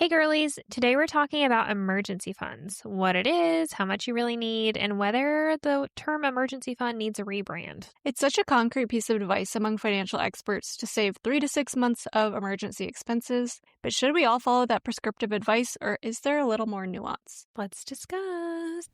Hey girlies, today we're talking about emergency funds, what it is, how much you really need, and whether the term emergency fund needs a rebrand. It's such a concrete piece of advice among financial experts to save 3 to 6 months of emergency expenses. But should we all follow that prescriptive advice, or is there a little more nuance? Let's discuss.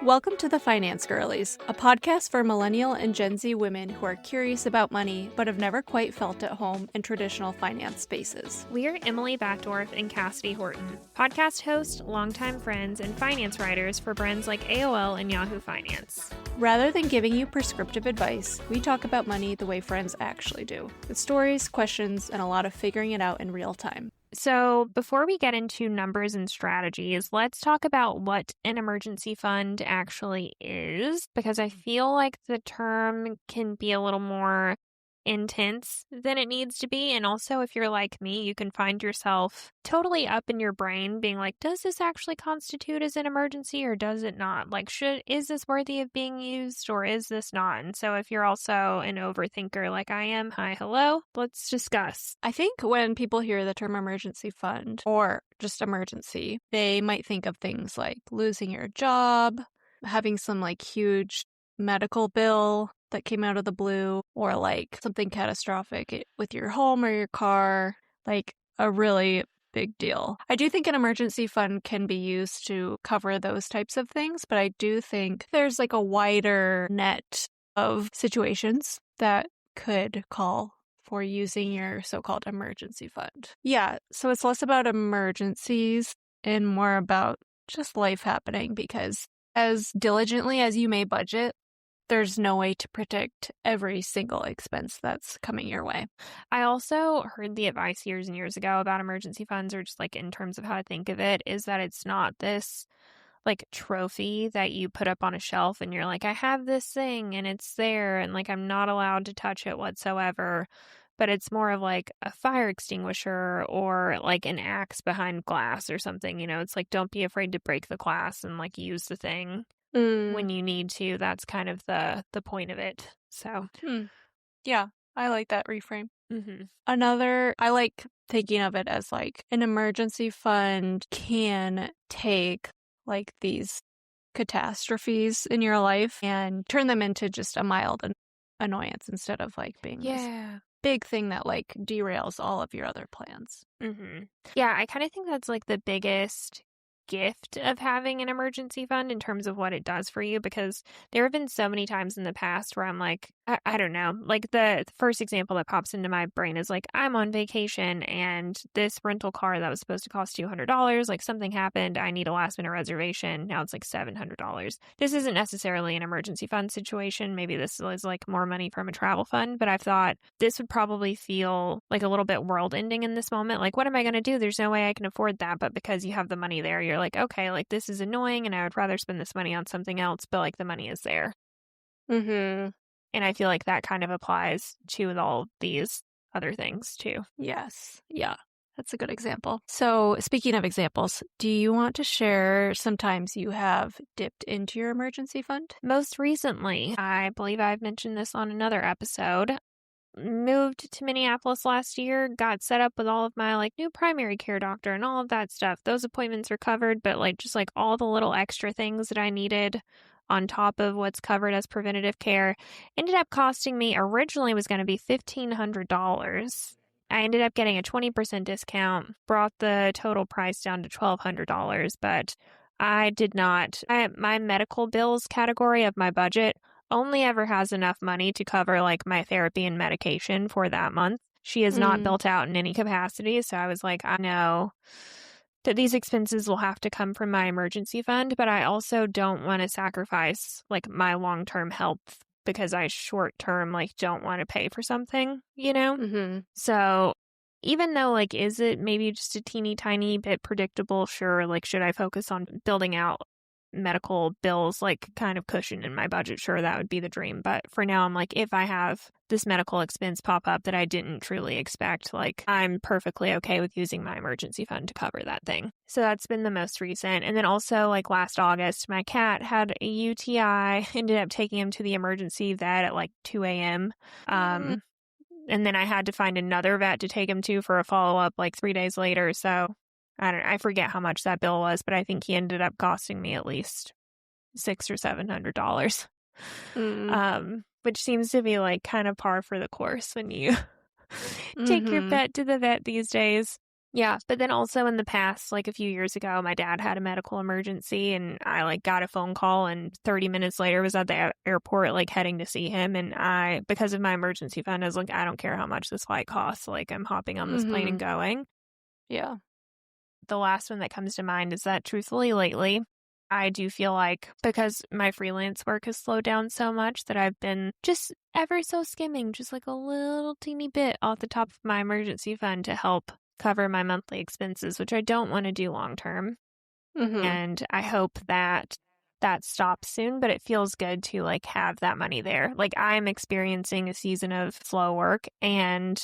Welcome to the Finance Girlies, a podcast for millennial and Gen Z women who are curious about money but have never quite felt at home in traditional finance spaces. We're Emily Batdorf and Cassidy Horton, podcast hosts, longtime friends, and finance writers for brands like AOL and Yahoo Finance. Rather than giving you prescriptive advice, we talk about money the way friends actually do, with stories, questions, and a lot of figuring it out in real time. So before we get into numbers and strategies, let's talk about what an emergency fund actually is, because I feel like the term can be a little more intense than it needs to be. And also, if you're like me, you can find yourself totally up in your brain being like, does this actually constitute as an emergency or does it not? Like, is this worthy of being used or is this not? And so if you're also an overthinker like I am, hi, hello, let's discuss. I think when people hear the term emergency fund or just emergency, they might think of things like losing your job, having some like huge medical bill that came out of the blue, or like something catastrophic with your home or your car, like a really big deal. I do think an emergency fund can be used to cover those types of things, but I do think there's like a wider net of situations that could call for using your so-called emergency fund. Yeah, so it's less about emergencies and more about just life happening, because as diligently as you may budget, there's no way to predict every single expense that's coming your way. I also heard the advice years and years ago about emergency funds, or just like in terms of how to think of it, is that it's not this like trophy that you put up on a shelf and you're like, I have this thing and it's there and like I'm not allowed to touch it whatsoever. But it's more of like a fire extinguisher or like an axe behind glass or something. You know, it's like, don't be afraid to break the glass and like use the thing when you need to. That's kind of the point of it. So yeah, I like that reframe. Mm-hmm. I like thinking of it as like an emergency fund can take like these catastrophes in your life and turn them into just a mild annoyance instead of like being this big thing that like derails all of your other plans. Yeah, I kind of think that's like the biggest gift of having an emergency fund in terms of what it does for you, because there have been so many times in the past where I'm like, I don't know, like the first example that pops into my brain is like, I'm on vacation and this rental car that was supposed to cost $200, like something happened, I need a last minute reservation, now it's like $700. This isn't necessarily an emergency fund situation, maybe this is like more money from a travel fund, but I've thought this would probably feel like a little bit world ending in this moment. Like, what am I going to do? There's no way I can afford that, but because you have the money there, you're like, okay, like this is annoying and I would rather spend this money on something else, but like the money is there. And I feel like that kind of applies to all these other things too. Yes. Yeah. That's a good example. So speaking of examples, do you want to share some times you have dipped into your emergency fund? Most recently, I believe I've mentioned this on another episode, moved to Minneapolis last year, got set up with all of my like new primary care doctor and all of that stuff. Those appointments are covered, but like just like all the little extra things that I needed on top of what's covered as preventative care ended up costing me, originally was going to be $1,500. I ended up getting a 20% discount, brought the total price down to $1,200, but I did not. My medical bills category of my budget only ever has enough money to cover like my therapy and medication for that month. She is not built out in any capacity. So I was like, I know that these expenses will have to come from my emergency fund, but I also don't want to sacrifice like my long-term health because I short-term like don't want to pay for something, you know? So even though like, is it maybe just a teeny tiny bit predictable? Sure. Like, should I focus on building out medical bills, like kind of cushion in my budget? Sure, that would be the dream. But for now, I'm like, if I have this medical expense pop up that I didn't truly expect, like I'm perfectly okay with using my emergency fund to cover that thing. So that's been the most recent. And then also like last August, my cat had a UTI, ended up taking him to the emergency vet at like 2 a.m. And then I had to find another vet to take him to for a follow-up like 3 days later. So I forget how much that bill was, but I think he ended up costing me at least $600 or $700. Which seems to be like kind of par for the course when you take your pet to the vet these days. Yeah, but then also in the past, like a few years ago, my dad had a medical emergency and I like got a phone call and 30 minutes later was at the airport like heading to see him, and because of my emergency fund, I was like, I don't care how much this flight costs, like I'm hopping on this plane and going. Yeah. The last one that comes to mind is that truthfully lately, I do feel like because my freelance work has slowed down so much that I've been just ever so skimming just like a little teeny bit off the top of my emergency fund to help cover my monthly expenses, which I don't want to do long term. And I hope that that stops soon, but it feels good to like have that money there. Like I'm experiencing a season of slow work and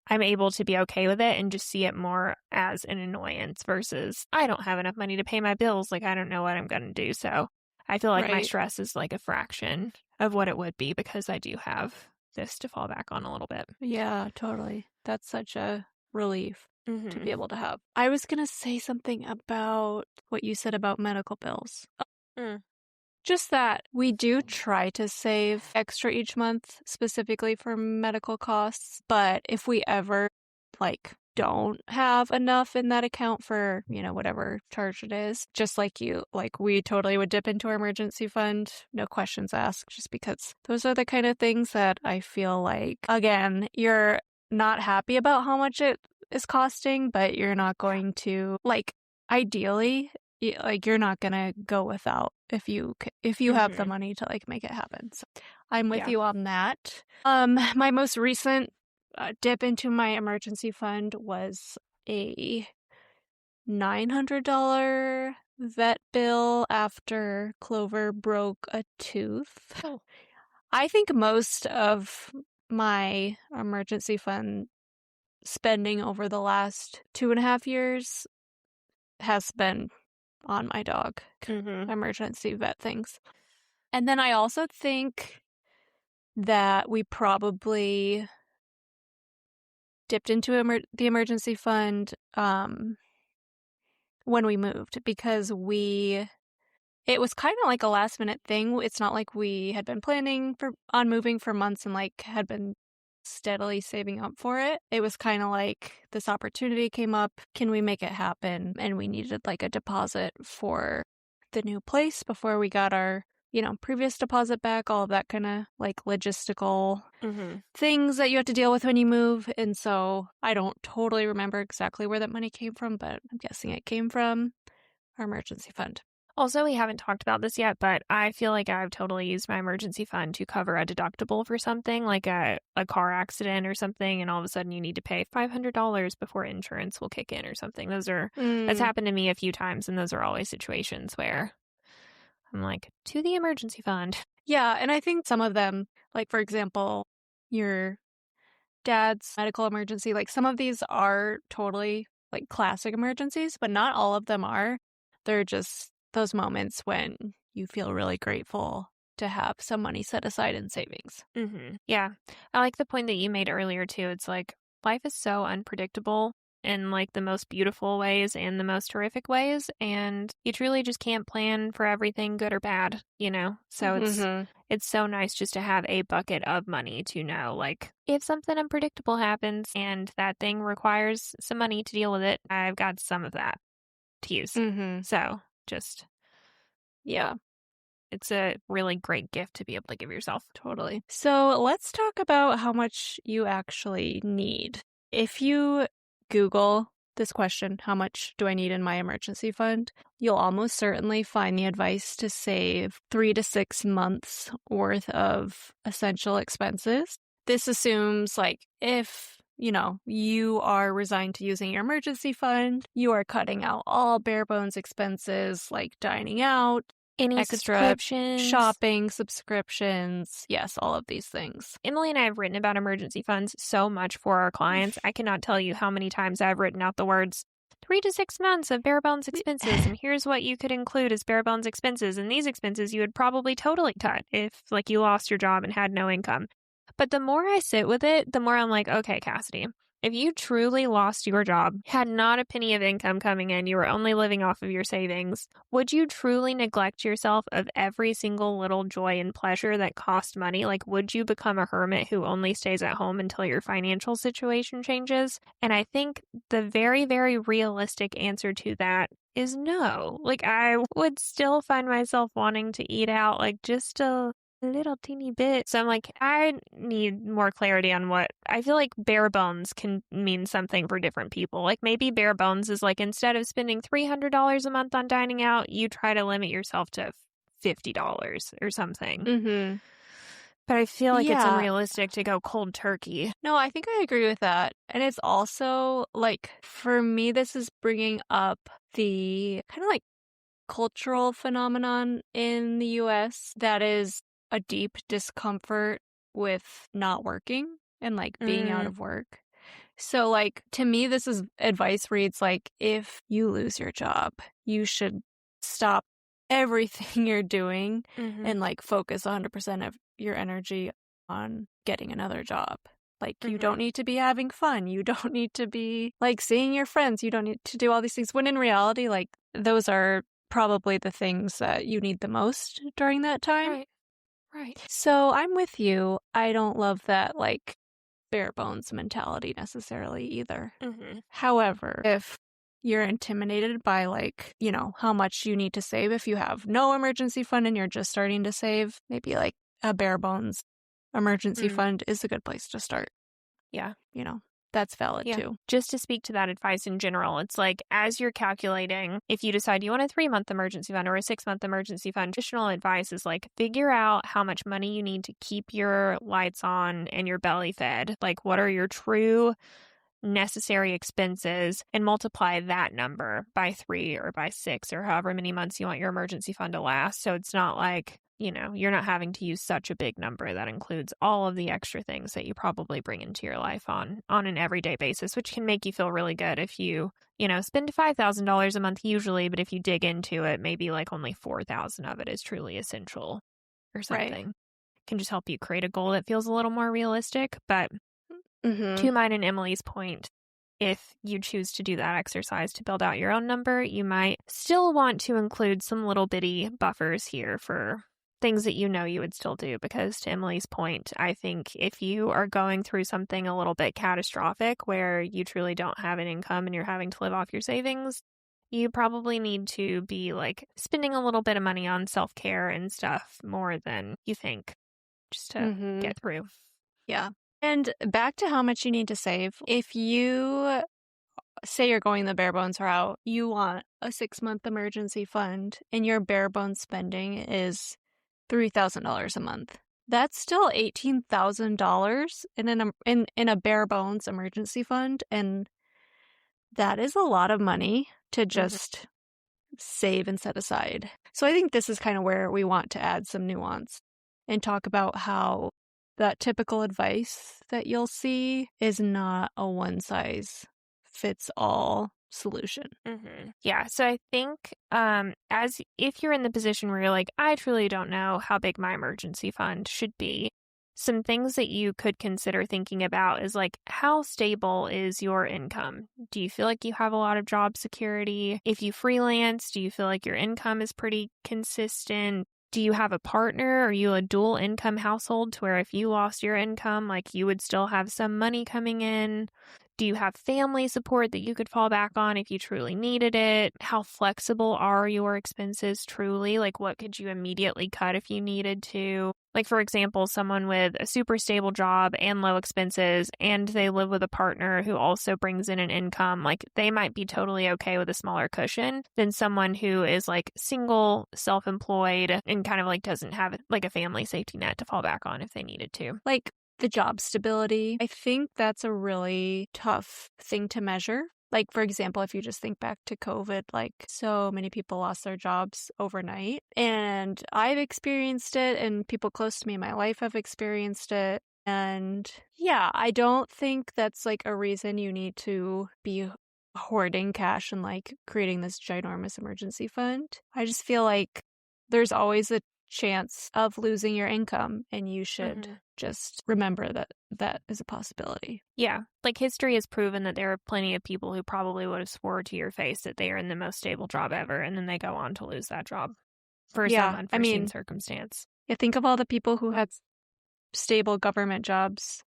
I'm able to be okay with it and just see it more as an annoyance versus I don't have enough money to pay my bills. Like I don't know what I'm going to do. So I feel like my stress is like a fraction of what it would be because I do have this to fall back on a little bit. Yeah, totally. That's such a relief to be able to have. I was going to say something about what you said about medical bills. Just that we do try to save extra each month specifically for medical costs, but if we ever like don't have enough in that account for, whatever charge it is, just like you, like we totally would dip into our emergency fund, no questions asked, just because those are the kind of things that I feel like, again, you're not happy about how much it is costing, but you're not going to, like, ideally, like you're not gonna go without if you have the money to like make it happen. So I'm with you on that. My most recent dip into my emergency fund was a $900 vet bill after Clover broke a tooth. I think most of my emergency fund spending over the last 2.5 years has been on my dog, emergency vet things. And then I also think that we probably dipped into the emergency fund when we moved because it was kind of like a last minute thing. It's not like we had been planning on moving for months and like had been steadily saving up for it. It was kind of like this opportunity came up. Can we make it happen? And we needed like a deposit for the new place before we got our, previous deposit back, all of that kind of like logistical things that you have to deal with when you move. And so I don't totally remember exactly where that money came from, but I'm guessing it came from our emergency fund. Also, we haven't talked about this yet, but I feel like I've totally used my emergency fund to cover a deductible for something like a car accident or something, and all of a sudden you need to pay $500 before insurance will kick in or something. That's happened to me a few times, and those are always situations where I'm like, to the emergency fund. Yeah, and I think some of them, like for example, your dad's medical emergency, like some of these are totally like classic emergencies, but not all of them are. They're just those moments when you feel really grateful to have some money set aside in savings. Yeah. I like the point that you made earlier too. It's like life is so unpredictable in like the most beautiful ways and the most horrific ways, and you truly just can't plan for everything good or bad, So it's so nice just to have a bucket of money to know like if something unpredictable happens and that thing requires some money to deal with it, I've got some of that to use. So just, yeah, it's a really great gift to be able to give yourself. Totally. So let's talk about how much you actually need. If you Google this question, how much do I need in my emergency fund? You'll almost certainly find the advice to save 3 to 6 months worth of essential expenses. This assumes like if you are resigned to using your emergency fund, you are cutting out all bare bones expenses like dining out, any extra subscriptions, shopping, subscriptions. Yes, all of these things. Emily and I have written about emergency funds so much for our clients. I cannot tell you how many times I've written out the words 3 to 6 months of bare bones expenses, and here's what you could include as bare bones expenses, and these expenses you would probably totally cut if like you lost your job and had no income. But the more I sit with it, the more I'm like, okay, Cassidy, if you truly lost your job, had not a penny of income coming in, you were only living off of your savings, would you truly neglect yourself of every single little joy and pleasure that cost money? Like, would you become a hermit who only stays at home until your financial situation changes? And I think the very, very realistic answer to that is no. Like, I would still find myself wanting to eat out, like, just a little teeny bit. So I'm like, I need more clarity on what I feel like bare bones can mean something for different people. Like maybe bare bones is like instead of spending $300 a month on dining out, you try to limit yourself to $50 or something. Mm-hmm. But I feel like it's Yeah. unrealistic to go cold turkey. No, I think I agree with that. And it's also like, for me, this is bringing up the kind of like cultural phenomenon in the US that is a deep discomfort with not working and like being out Mm, of work. So like to me this is advice reads like if you lose your job, you should stop everything you're doing mm-hmm, and like focus 100% of your energy on getting another job. Like you mm-hmm, don't need to be having fun. You don't need to be like seeing your friends. You don't need to do all these things when in reality like those are probably the things that you need the most during that time. right, right. So I'm with you. I don't love that like bare bones mentality necessarily either. Mm-hmm, However, if you're intimidated by like, you know, how much you need to save if you have no emergency fund and you're just starting to save, maybe like a bare bones emergency mm, fund is a good place to start. yeah. You know, that's valid Yeah. too. Just to speak to that advice in general, it's like as you're calculating, if you decide you want a 3-month emergency fund or a 6-month emergency fund, additional advice is like figure out how much money you need to keep your lights on and your belly fed. Like, what are your true necessary expenses and multiply that number by 3 or by 6 or however many months you want your emergency fund to last. So it's not like, you know, you're not having to use such a big number that includes all of the extra things that you probably bring into your life on an everyday basis, which can make you feel really good if you know, spend $5,000 a month usually, but if you dig into it, maybe like only 4,000 of it is truly essential or Right. something. Can just help you create a goal that feels a little more realistic, but Mm-hmm. to mine and Emily's point, if you choose to do that exercise to build out your own number, you might still want to include some little bitty buffers here for things that you know you would still do. Because to Emily's point, I think if you are going through something a little bit catastrophic where you truly don't have an income and you're having to live off your savings, you probably need to be like spending a little bit of money on self-care and stuff more than you think just to Mm-hmm. get through. Yeah. And back to how much you need to save. If you say you're going the bare bones route, you want a 6-month emergency fund, and your bare bones spending is $3,000 a month. That's still $18,000 in a bare bones emergency fund, and that is a lot of money to Mm-hmm. just save and set aside. So I think this is kind of where we want to add some nuance and talk about how that typical advice that you'll see is not a one size fits all solution. Mm-hmm. Yeah. So I think as if you're in the position where you're like, I truly don't know how big my emergency fund should be, some things that you could consider thinking about is like, how stable is your income? Do you feel like you have a lot of job security? If you freelance, do you feel like your income is pretty consistent? Do you have a partner? Are you a dual income household to where if you lost your income, like you would still have some money coming in? Do you have family support that you could fall back on if you truly needed it? How flexible are your expenses truly? Like, what could you immediately cut if you needed to? Like, for example, someone with a super stable job and low expenses, and they live with a partner who also brings in an income, like, they might be totally okay with a smaller cushion than someone who is like single, self employed, and kind of like doesn't have like a family safety net to fall back on if they needed to. Like the job stability, I think that's a really tough thing to measure. Like, for example, if you just think back to COVID, like so many people lost their jobs overnight. And I've experienced it, and people close to me in my life have experienced it. And yeah, I don't think that's like a reason you need to be hoarding cash and like creating this ginormous emergency fund. I just feel like there's always a chance of losing your income, and you should Mm-hmm. just remember that that is a possibility. Yeah. Like history has proven that there are plenty of people who probably would have swore to your face that they are in the most stable job ever, and then they go on to lose that job for some Yeah, I unforeseen mean, circumstance. you think of all the people who had stable government jobs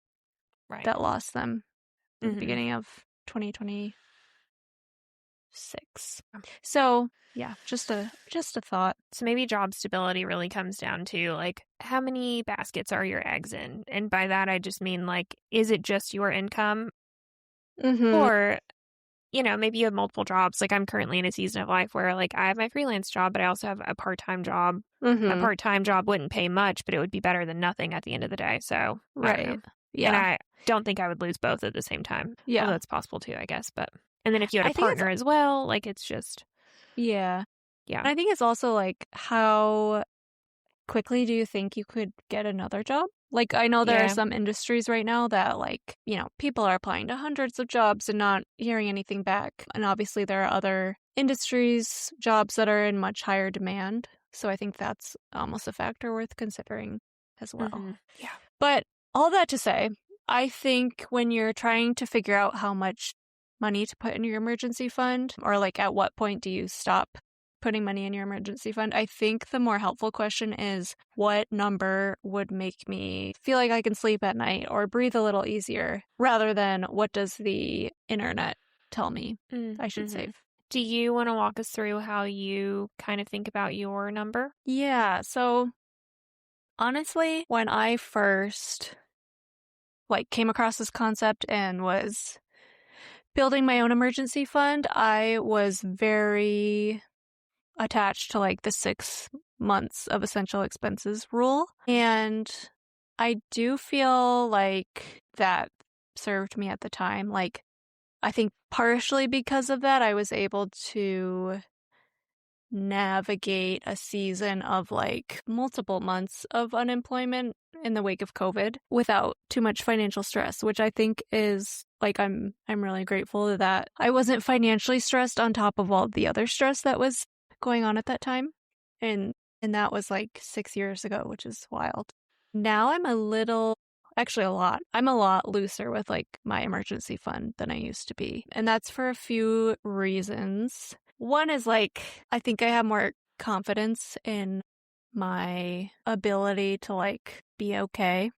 Right. that lost them at the Mm-hmm. beginning of 2026. So, yeah, just a thought. So maybe job stability really comes down to like how many baskets are your eggs in? And by that I just mean like, is it just your income? Mm-hmm. Or, maybe you have multiple jobs. Like I'm currently in a season of life where like I have my freelance job, but I also have a part-time job. My Mm-hmm. part-time job wouldn't pay much, but it would be better than nothing at the end of the day. So I don't know. Right. And Yeah. I don't think I would lose both at the same time. Although Yeah. it's possible too, I guess. And then if you had a I think it's, partner as well, like it's just, yeah. yeah. And I think it's also like, how quickly do you think you could get another job? Like, I know there are Yeah. some industries right now that, like, people are applying to hundreds of jobs and not hearing anything back. And obviously, there are other industries, jobs that are in much higher demand. So I think that's almost a factor worth considering as well. Mm-hmm. Yeah. But all that to say, I think when you're trying to figure out how much money to put in your emergency fund, or like at what point do you stop putting money in your emergency fund, I think the more helpful question is, what number would make me feel like I can sleep at night or breathe a little easier, rather than what does the internet tell me I should Mm-hmm. save. Do you want to walk us through how you kind of think about your number? Yeah, so honestly, when I first came across this concept and was building my own emergency fund, I was very attached to the 6 months of essential expenses rule. And I do feel like that served me at the time. I think partially because of that, I was able to navigate a season of multiple months of unemployment in the wake of COVID without too much financial stress, which I think is I'm really grateful that I wasn't financially stressed on top of all the other stress that was going on at that time. And that was 6 years ago, which is wild. Now actually a lot. I'm a lot looser with my emergency fund than I used to be. And that's for a few reasons. One is I think I have more confidence in my ability to be okay.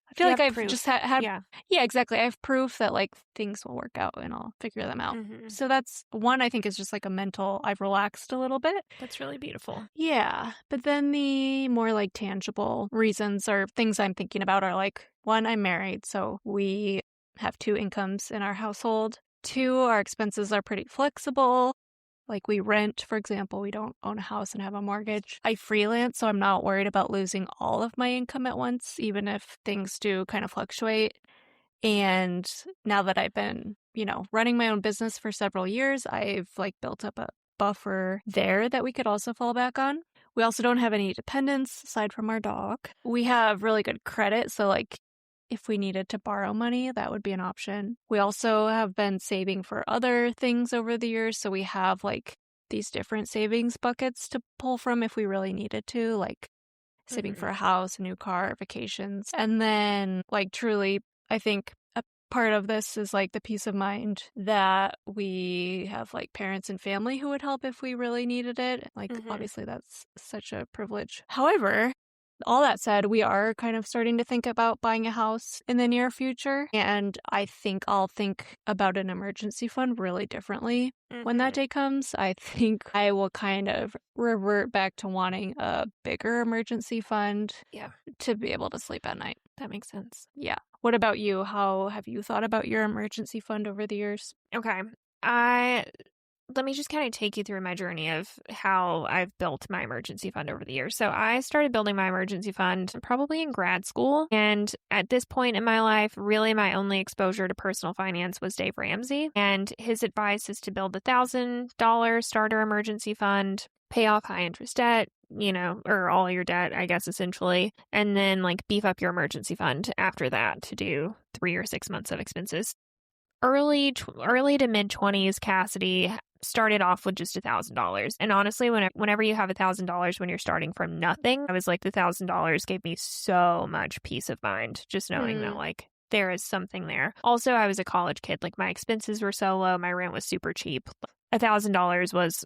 I feel You like have I've just proof. had Yeah. yeah, exactly. I have proof that things will work out and I'll figure them out. Mm-hmm. So that's one. I think is just a mental, I've relaxed a little bit. That's really beautiful. Yeah. But then the more tangible reasons or things I'm thinking about are one, I'm married, so we have 2 incomes in our household. 2, our expenses are pretty flexible. We rent, for example, we don't own a house and have a mortgage. I freelance, so I'm not worried about losing all of my income at once, even if things do kind of fluctuate. And now that I've been, running my own business for several years, I've built up a buffer there that we could also fall back on. We also don't have any dependents aside from our dog. We have really good credit, so if we needed to borrow money, that would be an option. We also have been saving for other things over the years, so we have these different savings buckets to pull from if we really needed to, saving Mm-hmm. for a house, a new car, vacations. And then truly, I think a part of this is the peace of mind that we have parents and family who would help if we really needed it. Mm-hmm. Obviously that's such a privilege. However, all that said, we are kind of starting to think about buying a house in the near future. And I think I'll think about an emergency fund really differently when that day comes. I think I will kind of revert back to wanting a bigger emergency fund to be able to sleep at night. That makes sense. Yeah. What about you? How have you thought about your emergency fund over the years? Okay. Let me just kind of take you through my journey of how I've built my emergency fund over the years. So I started building my emergency fund probably in grad school. And at this point in my life, really my only exposure to personal finance was Dave Ramsey. And his advice is to build $1,000 starter emergency fund, pay off high interest debt, or all your debt, I guess, essentially. And then beef up your emergency fund after that to do 3 or 6 months of expenses. Early to mid 20s, Cassidy started off with just $1,000. And honestly, whenever you have $1,000 when you're starting from nothing, I was like, the $1,000 gave me so much peace of mind, just knowing that like there is something there. Also, I was a college kid. Like my expenses were so low. My rent was super cheap. $1,000 was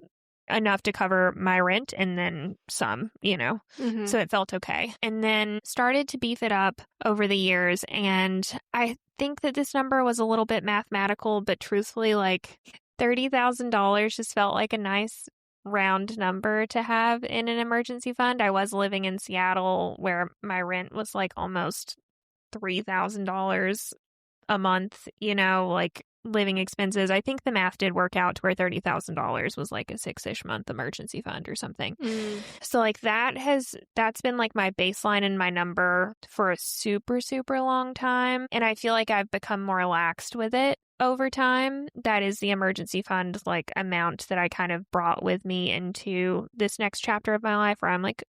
enough to cover my rent and then some, so it felt okay. And then started to beef it up over the years. And I think that this number was a little bit mathematical, but truthfully, like $30,000 just felt like a nice round number to have in an emergency fund. I was living in Seattle where my rent was like almost $3,000 a month, like living expenses. I think the math did work out to where $30,000 was like a 6-ish month emergency fund or something. So like that's been like my baseline and my number for a super, super long time. And I feel like I've become more relaxed with it over time. That is the emergency fund like amount that I kind of brought with me into this next chapter of my life where I'm like,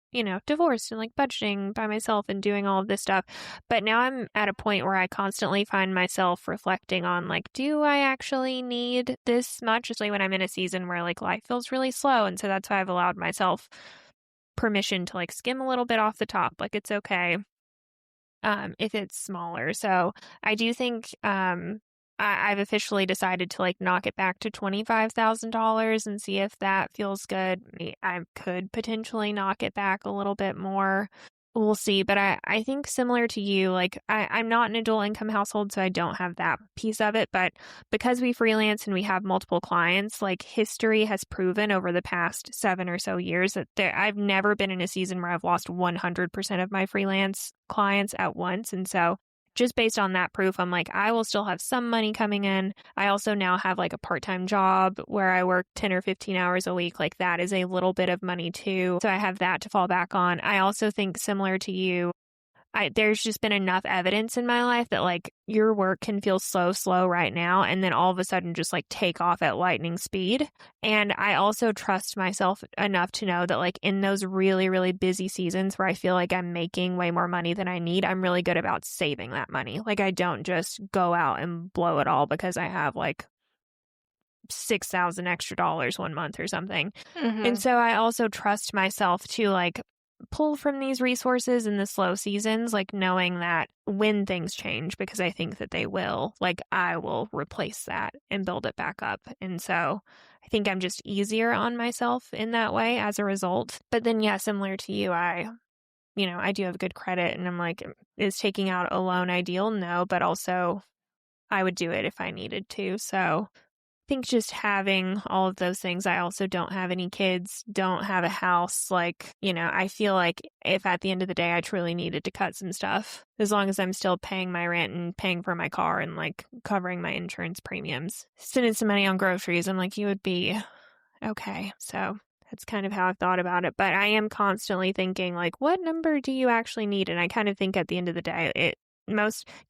divorced and like budgeting by myself and doing all of this stuff. But now I'm at a point where I constantly find myself reflecting on like, do I actually need this much? Especially when I'm in a season where like life feels really slow. And so that's why I've allowed myself permission to like skim a little bit off the top. Like it's okay if it's smaller. So I do think I've officially decided to like knock it back to $25,000 and see if that feels good. I could potentially knock it back a little bit more. We'll see. But I think similar to you, like I'm not an a dual income household, so I don't have that piece of it. But because we freelance and we have multiple clients, like history has proven over the past 7 or so years that I've never been in a season where I've lost 100% of my freelance clients at once. And so just based on that proof, I'm like, I will still have some money coming in. I also now have like a part-time job where I work 10 or 15 hours a week. Like that is a little bit of money too. So I have that to fall back on. I also think similar to you, there's just been enough evidence in my life that like your work can feel so slow right now and then all of a sudden just like take off at lightning speed. And I also trust myself enough to know that like in those really, really busy seasons where I feel like I'm making way more money than I need, I'm really good about saving that money. Like I don't just go out and blow it all because I have like $6,000 extra dollars one month or something. And so I also trust myself to like pull from these resources in the slow seasons, like knowing that when things change, because I think that they will, like I will replace that and build it back up. And so I think I'm just easier on myself in that way as a result. But then, yeah, similar to you, I do have good credit and I'm like, is taking out a loan ideal? No, but also I would do it if I needed to. So I think just having all of those things, I also don't have any kids, don't have a house. Like, I feel like if at the end of the day I truly needed to cut some stuff, as long as I'm still paying my rent and paying for my car and like covering my insurance premiums, spending some money on groceries, I'm like, you would be okay. So that's kind of how I've thought about it. But I am constantly thinking like, what number do you actually need? And I kind of think at the end of the day,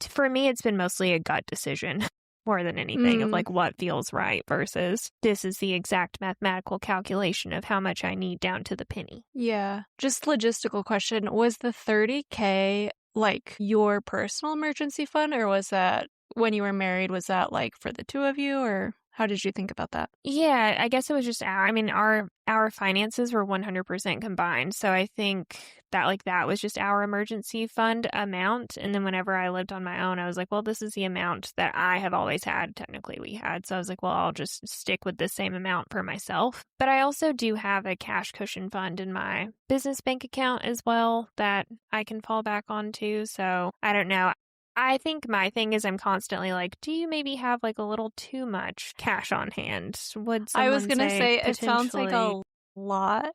for me, it's been mostly a gut decision. More than anything of like what feels right versus this is the exact mathematical calculation of how much I need down to the penny. Yeah. Just logistical question. Was the $30K like your personal emergency fund or was that when you were married, was that like for the two of you or how did you think about that? Yeah, I guess it was just our finances were 100% combined. So I think that was just our emergency fund amount. And then whenever I lived on my own, I was like, well, this is the amount that I have always had. Technically we had. So I was like, well, I'll just stick with the same amount for myself. But I also do have a cash cushion fund in my business bank account as well that I can fall back onto. So I don't know. I think my thing is I'm constantly like, do you maybe have like a little too much cash on hand? Would I was someone going to say it sounds like a potentially? lot.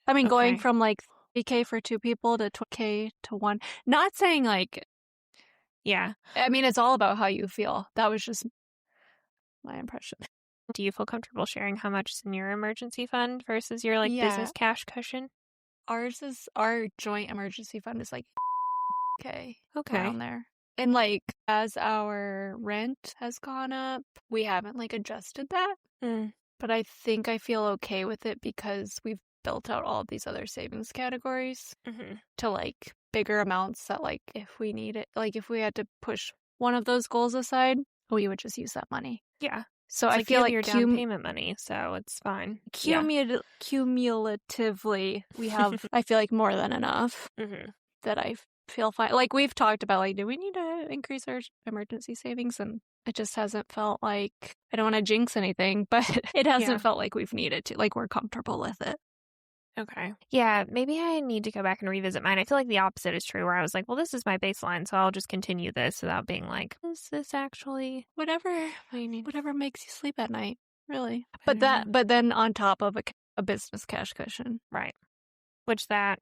I mean, going Okay. from like 3K for two people to 20K to one. Not saying like, Yeah. I mean, it's all about how you feel. That was just my impression. Do you feel comfortable sharing how much is in your emergency fund versus your like Yeah. business cash cushion? Our joint emergency fund is like okay, Okay. around there. And like as our rent has gone up, we haven't like adjusted that. Mm. But I think I feel okay with it because we've built out all of these other savings categories Mm-hmm. to like bigger amounts that like if we need it, like if we had to push one of those goals aside, we would just use that money. Yeah. So It's I like you feel have like your down payment money, so it's fine. Yeah. cumulatively, we have, I feel like, more than enough Hmm. that I feel fine. Like, we've talked about, like, do we need to increase our emergency savings? And it just hasn't felt like, I don't want to jinx anything, but it hasn't Yeah. felt like we've needed to. Like, we're comfortable with it. Okay. Yeah, maybe I need to go back and revisit mine. I feel like the opposite is true, where I was like, well, this is my baseline, so I'll just continue this without being like, is this actually Whatever, what you need? whatever makes you sleep at night, really. I don't know. But then on top of a business cash cushion. Right. Which that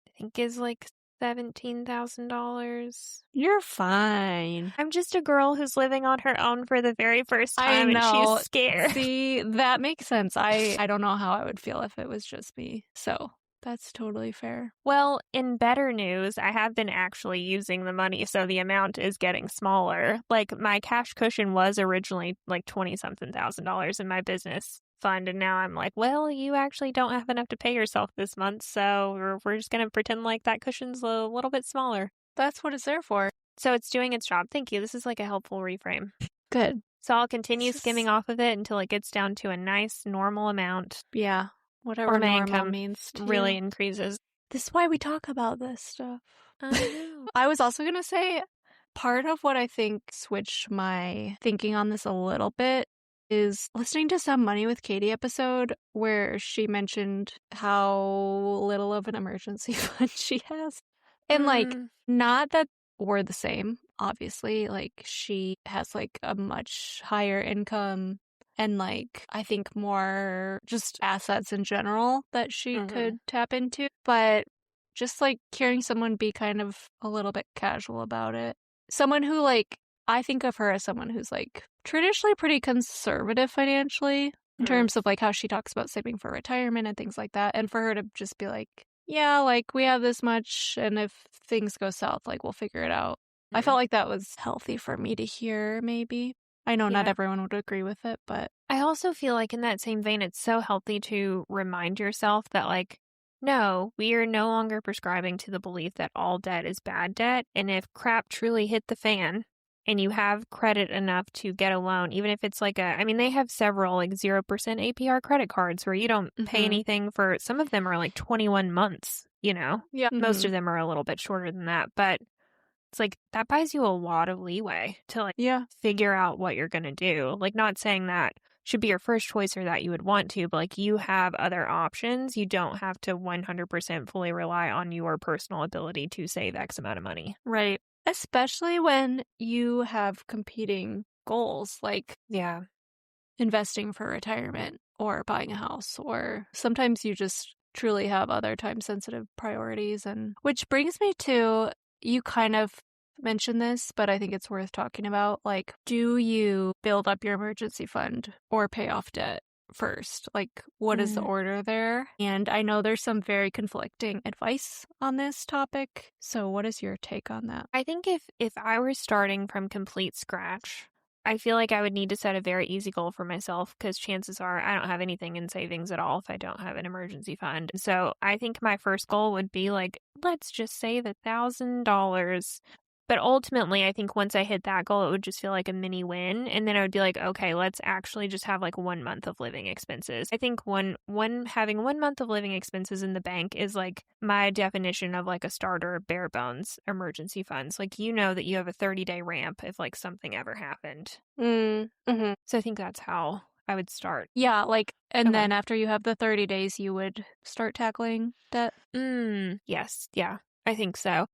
I think is like $17,000. You're fine. I'm just a girl who's living on her own for the very first I time and she's know. scared. See, that makes sense. I don't know how I would feel if it was just me. So that's totally fair. Well, in better news, I have been actually using the money, so the amount is getting smaller. Like, my cash cushion was originally like 20-something thousand dollars in my business fund, and now I'm like, well, you actually don't have enough to pay yourself this month, so we're just going to pretend like that cushion's a little bit smaller. That's what it's there for. So it's doing its job. Thank you. This is like a helpful reframe. Good. So I'll continue It's skimming just, off of it until it gets down to a nice normal amount, yeah, or whatever my normal income means to really you. increases. This is why we talk about this stuff. I know. I was also going to say part of what I think switched my thinking on this a little bit is listening to some Money with Katie episode where she mentioned how little of an emergency fund she has. And like, Mm, not that we're the same, obviously. Like, she has like a much higher income and like, I think more just assets in general that she mm-hmm. could tap into. But just like hearing someone be kind of a little bit casual about it. Someone who, like, I think of her as someone who's like traditionally pretty conservative financially in Mm, terms of like how she talks about saving for retirement and things like that. And for her to just be like, yeah, like we have this much, and if things go south, like we'll figure it out. I felt mm. like that was healthy for me to hear, maybe. I know not Yeah. everyone would agree with it, but I also feel like in that same vein, it's so healthy to remind yourself that, like, no, we are no longer prescribing to the belief that all debt is bad debt. And if crap truly hit the fan and you have credit enough to get a loan, even if it's like I mean, they have several like 0% APR credit cards where you don't pay anything for, some of them are like 21 months, you know? yeah. Most of them are a little bit shorter than that. But it's like that buys you a lot of leeway to like Yeah. figure out what you're going to do. Like, not saying that should be your first choice or that you would want to, but like you have other options. You don't have to 100% fully rely on your personal ability to save X amount of money. Right. Especially when you have competing goals like Yeah. investing for retirement or buying a house, or sometimes you just truly have other time sensitive priorities. And which brings me to, you kind of mentioned this, but I think it's worth talking about. Like, do you build up your emergency fund or pay off debt first? Like, what is the Mm. order there? And I know there's some very conflicting advice on this topic. So what is your take on that? I think if I were starting from complete scratch, I feel like I would need to set a very easy goal for myself because chances are I don't have anything in savings at all if I don't have an emergency fund. So I think my first goal would be like, let's just save $1,000. But ultimately, I think once I hit that goal, it would just feel like a mini win. And then I would be like, okay, let's actually just have like 1 month of living expenses. I think having 1 month of living expenses in the bank is like my definition of like a starter bare bones emergency funds. Like, you know that you have a 30-day ramp if like something ever happened. Mm-hmm. So I think that's how I would start. Yeah, like, and Okay. then after you have the 30 days, you would start tackling debt. Yes. Yeah, I think so.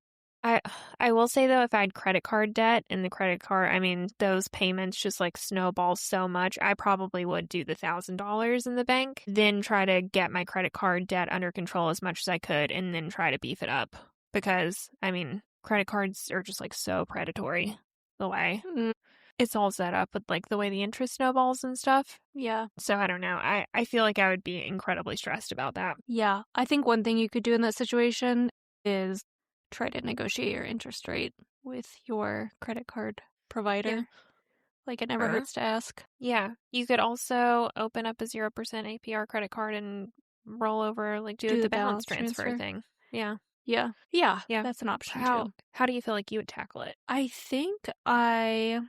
I I will say though, if I had credit card debt and the credit card, I mean, those payments just like snowball so much, I probably would do the $1,000 in the bank, then try to get my credit card debt under control as much as I could, and then try to beef it up. Because, I mean, credit cards are just like so predatory the way Mm, it's all set up with like the way the interest snowballs and stuff. yeah. So I don't know. I feel like I would be incredibly stressed about that. Yeah. I think one thing you could do in that situation is try to negotiate your interest rate with your credit card Yeah. provider. Like, it never hurts to ask. Yeah. You could also open up a 0% APR credit card and roll over, like do Do the the balance balance transfer transfer. thing. Yeah. Yeah. Yeah. Yeah. That's an option How too. how do you feel like you would tackle it? I think I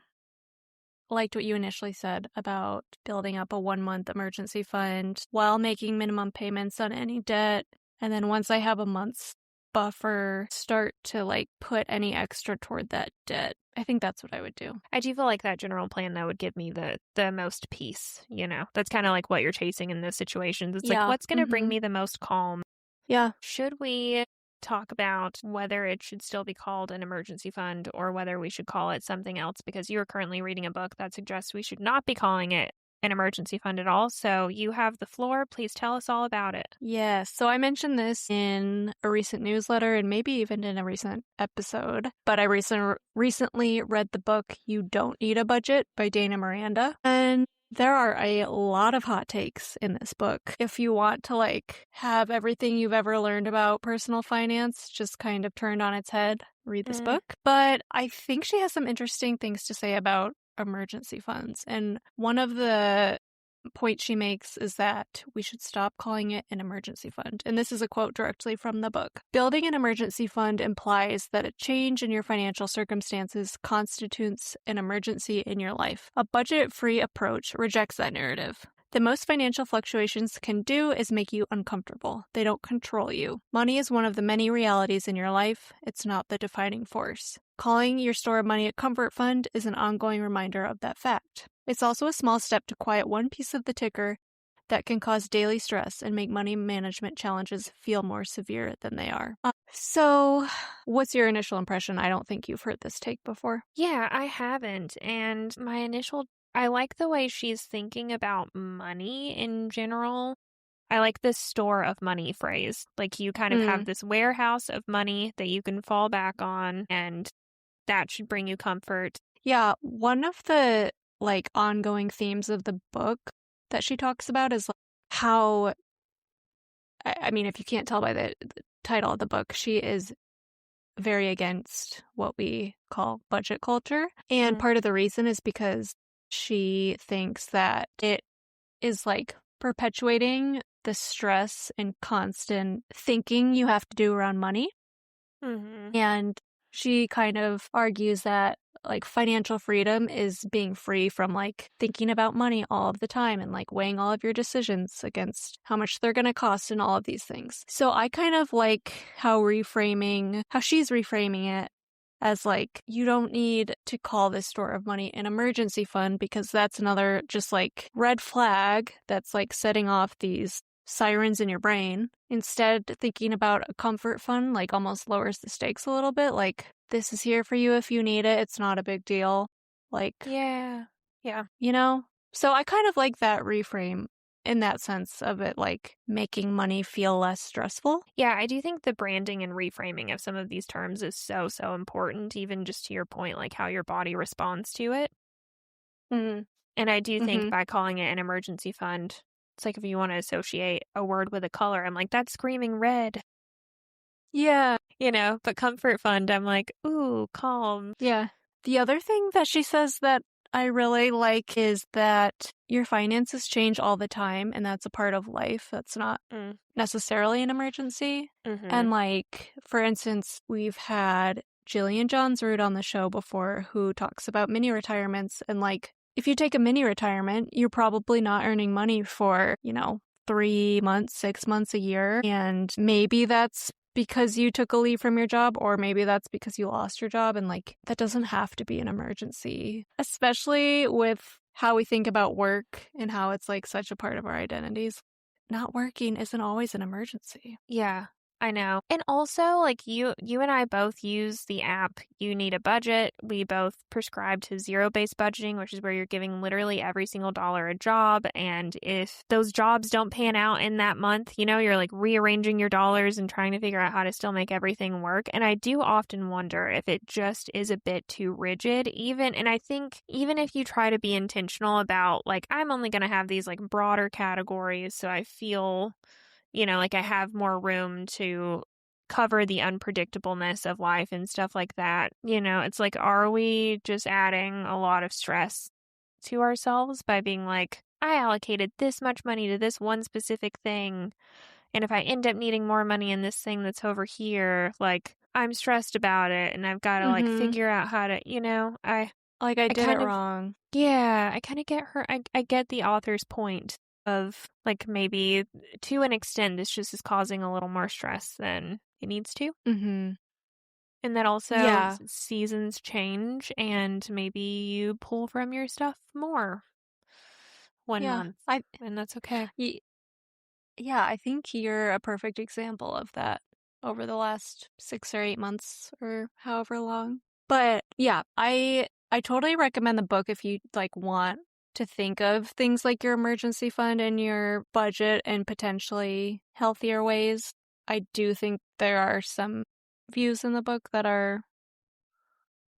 liked what you initially said about building up a 1-month emergency fund while making minimum payments on any debt. And then once I have a month's buffer, start to like put any extra toward that debt. I think that's what I would do. I do feel like that general plan that would give me the most peace, you know. That's kind of like what you're chasing in those situations. It's like, Yeah. what's going to bring me the most calm? Yeah. Should we talk about whether it should still be called an emergency fund or whether we should call it something else? Because you are currently reading a book that suggests we should not be calling it an emergency fund at all. So you have the floor. Please tell us all about it. Yes. So I mentioned this in a recent newsletter and maybe even in a recent episode, but I recently read the book You Don't Need a Budget by Dana Miranda. And there are a lot of hot takes in this book. If you want to like have everything you've ever learned about personal finance just kind of turned on its head, read this book. But I think she has some interesting things to say about emergency funds. And one of the points she makes is that we should stop calling it an emergency fund. And this is a quote directly from the book. Building an emergency fund implies that a change in your financial circumstances constitutes an emergency in your life. A budget-free approach rejects that narrative. The most financial fluctuations can do is make you uncomfortable. They don't control you. Money is one of the many realities in your life. It's not the defining force. Calling your store of money a comfort fund is an ongoing reminder of that fact. It's also a small step to quiet one piece of the ticker that can cause daily stress and make money management challenges feel more severe than they are. So, what's your initial impression? I don't think you've heard this take before. Yeah, I haven't. And I like the way she's thinking about money in general. I like this store of money phrase. Like you kind of have this warehouse of money that you can fall back on, and that should bring you comfort. Yeah, one of the like ongoing themes of the book that she talks about is like, how, I mean, if you can't tell by the title of the book, she is very against what we call budget culture. And part of the reason is because she thinks that it is like perpetuating the stress and constant thinking you have to do around money. And she kind of argues that like financial freedom is being free from like thinking about money all of the time and like weighing all of your decisions against how much they're going to cost and all of these things. So I kind of like how she's reframing it as like, you don't need to call this store of money an emergency fund because that's another just like red flag that's like setting off these sirens in your brain. Instead, thinking about a comfort fund like almost lowers the stakes a little bit. Like, this is here for you if you need it. It's not a big deal. Like, Yeah. you know? So I kind of like that reframe in that sense of it like making money feel less stressful. Yeah, I do think the branding and reframing of some of these terms is so, so important, even just to your point, like how your body responds to it. And I do think by calling it an emergency fund, it's like if you want to associate a word with a color, I'm like, that's screaming red. Yeah. You know, but comfort fund, I'm like, ooh, calm. Yeah. The other thing that she says that I really like is that your finances change all the time, and that's a part of life. That's not necessarily an emergency. And like, for instance, we've had Jillian Johns-Root on the show before who talks about mini retirements. And like, if you take a mini retirement, you're probably not earning money for, 3 months, 6 months, a year. And maybe that's because you took a leave from your job, or maybe that's because you lost your job. And like, that doesn't have to be an emergency, especially with how we think about work and how it's like such a part of our identities. Not working isn't always an emergency. Yeah, I know. And also, like you and I both use the app You Need a Budget. We both prescribe to zero-based budgeting, which is where you're giving literally every single dollar a job. And if those jobs don't pan out in that month, you're like rearranging your dollars and trying to figure out how to still make everything work. And I do often wonder if it just is a bit too rigid, and I think even if you try to be intentional about like, I'm only going to have these like broader categories, so I feel like I have more room to cover the unpredictableness of life and stuff like that. It's like, are we just adding a lot of stress to ourselves by being like, I allocated this much money to this one specific thing, and if I end up needing more money in this thing that's over here, like, I'm stressed about it, and I've got to like figure out how to, Like, I I did it kind of, wrong. yeah, I kind of get her. I get the author's point of like maybe to an extent, this just is causing a little more stress than it needs to. Mhm. And that also Yeah. seasons change and maybe you pull from your stuff more one Yeah. month, and that's okay. Y yeah, I think you're a perfect example of that over the last 6 or 8 months or however long. But, yeah, I totally recommend the book if you, like, want to think of things like your emergency fund and your budget in potentially healthier ways. I do think there are some views in the book that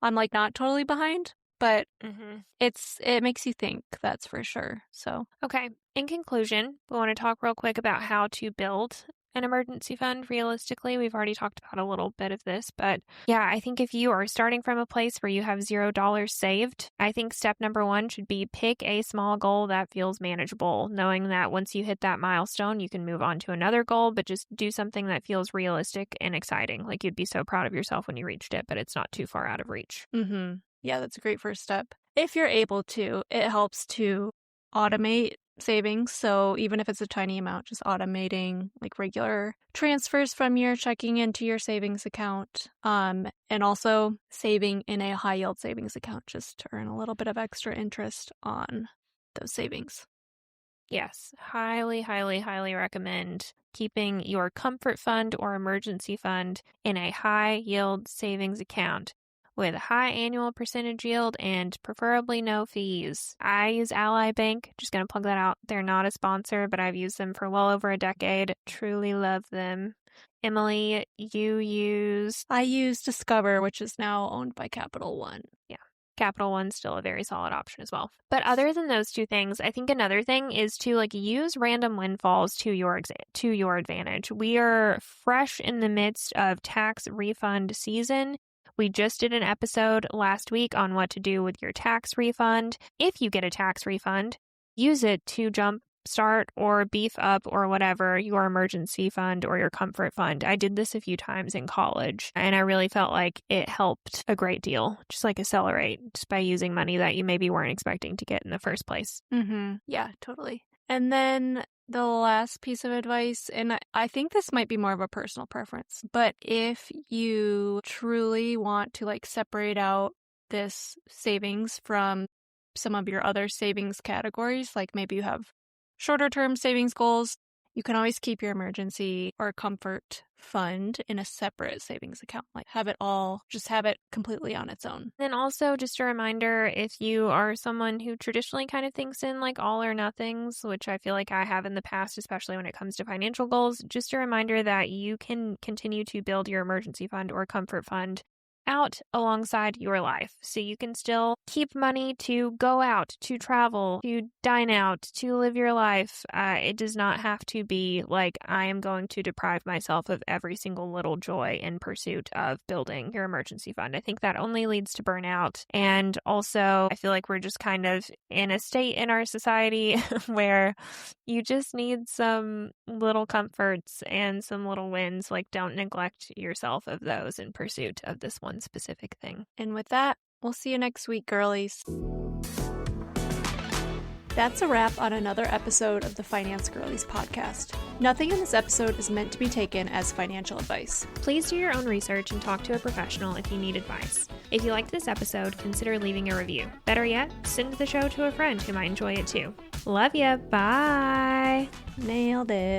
I'm, like, not totally behind, but Hmm. it makes you think, that's for sure, so. Okay. In conclusion, we want to talk real quick about how to build an emergency fund realistically. We've already talked about a little bit of this, but yeah, I think if you are starting from a place where you have $0 saved, I think step number one should be pick a small goal that feels manageable, knowing that once you hit that milestone, you can move on to another goal, but just do something that feels realistic and exciting. Like you'd be so proud of yourself when you reached it, but it's not too far out of reach. Mhm. Yeah, that's a great first step. If you're able to, it helps to automate savings. So even if it's a tiny amount, just automating like regular transfers from your checking into your savings account. And also saving in a high yield savings account just to earn a little bit of extra interest on those savings. Yes, highly, highly, highly recommend keeping your comfort fund or emergency fund in a high yield savings account with a high annual percentage yield and preferably no fees. I use Ally Bank, just going to plug that out. They're not a sponsor, but I've used them for well over a decade. Truly love them. Emily, you use, I use Discover, which is now owned by Capital One. yeah, Capital One's still a very solid option as well. But other than those two things, I think another thing is to like use random windfalls to your advantage. We are fresh in the midst of tax refund season. We just did an episode last week on what to do with your tax refund. If you get a tax refund, use it to jumpstart or beef up or whatever your emergency fund or your comfort fund. I did this a few times in college and I really felt like it helped a great deal, just like accelerate just by using money that you maybe weren't expecting to get in the first place. Mm-hmm. Yeah, totally. And then the last piece of advice, and I think this might be more of a personal preference, but if you truly want to like separate out this savings from some of your other savings categories, like maybe you have shorter term savings goals, you can always keep your emergency or comfort fund in a separate savings account. Like just have it completely on its own. Then also just a reminder, if you are someone who traditionally kind of thinks in like all or nothings, which I feel like I have in the past, especially when it comes to financial goals, just a reminder that you can continue to build your emergency fund or comfort fund out alongside your life. So you can still keep money to go out, to travel, to dine out, to live your life. It does not have to be like I am going to deprive myself of every single little joy in pursuit of building your emergency fund. I think that only leads to burnout. And also, I feel like we're just kind of in a state in our society where you just need some little comforts and some little wins. Like, don't neglect yourself of those in pursuit of this one specific thing. And with that, we'll see you next week, girlies. That's a wrap on another episode of the Finance Girlies podcast. Nothing in this episode is meant to be taken as financial advice. Please do your own research and talk to a professional if you need advice. If you liked this episode, consider leaving a review. Better yet, send the show to a friend who might enjoy it too. Love ya. Bye. Nailed it.